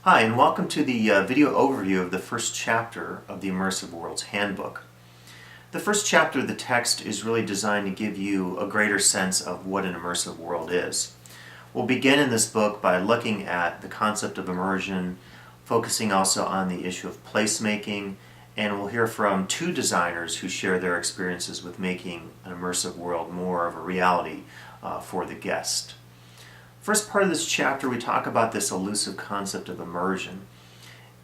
Hi, and welcome to the video overview of the first chapter of the Immersive Worlds Handbook. The first chapter of the text is really designed to give you a greater sense of what an immersive world is. We'll begin in this book by looking at the concept of immersion, focusing also on the issue of placemaking, and we'll hear from two designers who share their experiences with making an immersive world more of a reality for the guest. First part of this chapter, we talk about this elusive concept of immersion.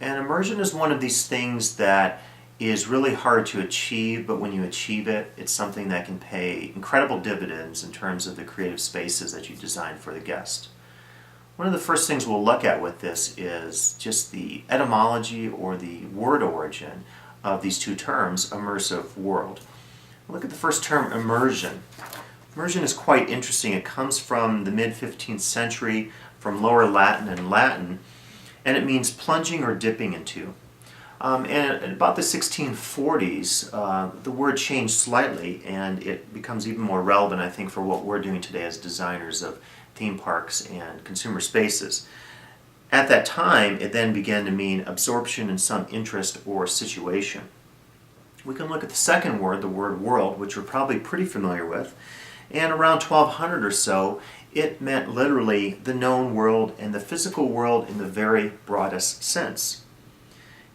And immersion is one of these things that is really hard to achieve, but when you achieve it, it's something that can pay incredible dividends in terms of the creative spaces that you design for the guest. One of the first things we'll look at with this is just the etymology or the word origin of these two terms, immersive world. Look at the first term, immersion. Immersion is quite interesting. It comes from the mid-15th century, from Lower Latin and Latin, and it means plunging or dipping into. And at about the 1640s, the word changed slightly, and it becomes even more relevant, I think, for what we're doing today as designers of theme parks and consumer spaces. At that time, it then began to mean absorption in some interest or situation. We can look at the second word, the word world, which we're probably pretty familiar with. And around 1200 or so, it meant literally the known world and the physical world in the very broadest sense.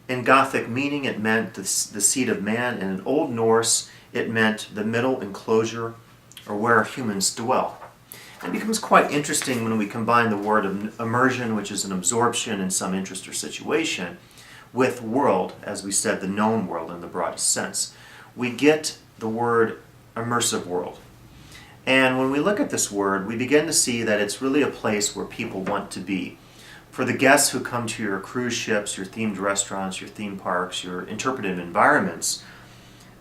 In Gothic meaning, it meant the seat of man, and in Old Norse, it meant the middle enclosure, or where humans dwell. It becomes quite interesting when we combine the word immersion, which is an absorption in some interest or situation, with world, as we said, the known world in the broadest sense. We get the word immersive world. And when we look at this word, we begin to see that it's really a place where people want to be. For the guests who come to your cruise ships, your themed restaurants, your theme parks, your interpretive environments,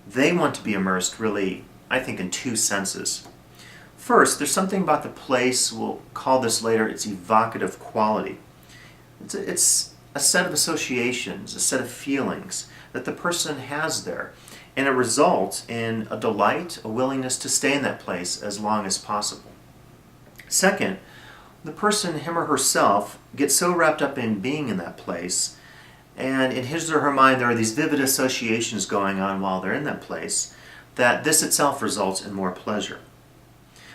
they want to be immersed really, I think, in two senses. First, there's something about the place, we'll call this later, its evocative quality. It's a set of associations, a set of feelings that the person has there. And it results in a delight, a willingness to stay in that place as long as possible. Second, the person, him or herself, gets so wrapped up in being in that place, and in his or her mind there are these vivid associations going on while they're in that place, that this itself results in more pleasure.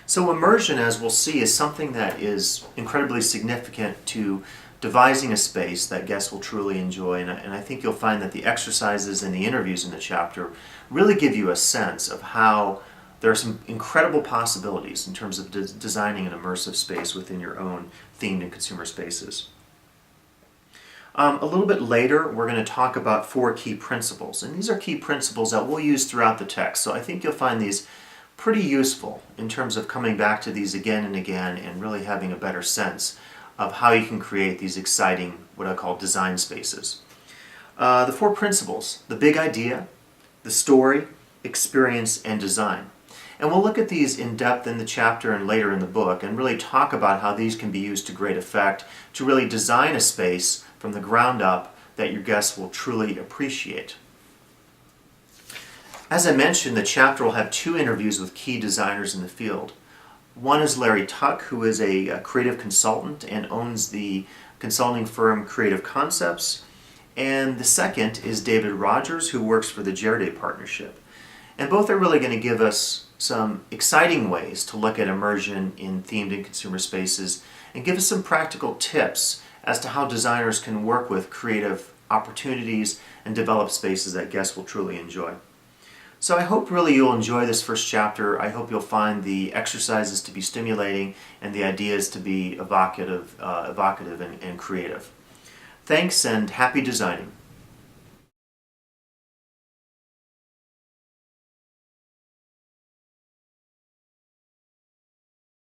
So immersion, as we'll see, is something that is incredibly significant to devising a space that guests will truly enjoy, and I think you'll find that the exercises and the interviews in the chapter really give you a sense of how there are some incredible possibilities in terms of designing an immersive space within your own themed and consumer spaces. A little bit later, we're going to talk about 4 key principles, and these are key principles that we'll use throughout the text, so I think you'll find these pretty useful in terms of coming back to these again and again and really having a better sense of how you can create these exciting, what I call design spaces. The 4 principles: the big idea, the story, experience, and design. And we'll look at these in depth in the chapter and later in the book and really talk about how these can be used to great effect to really design a space from the ground up that your guests will truly appreciate. As I mentioned, the chapter will have 2 interviews with key designers in the field. One is Larry Tuck, who is a creative consultant and owns the consulting firm Creative Concepts. And the second is David Rogers, who works for the Jarday Partnership. And both are really going to give us some exciting ways to look at immersion in themed and consumer spaces and give us some practical tips as to how designers can work with creative opportunities and develop spaces that guests will truly enjoy. So I hope really you'll enjoy this first chapter. I hope you'll find the exercises to be stimulating and the ideas to be evocative and creative. Thanks, and happy designing.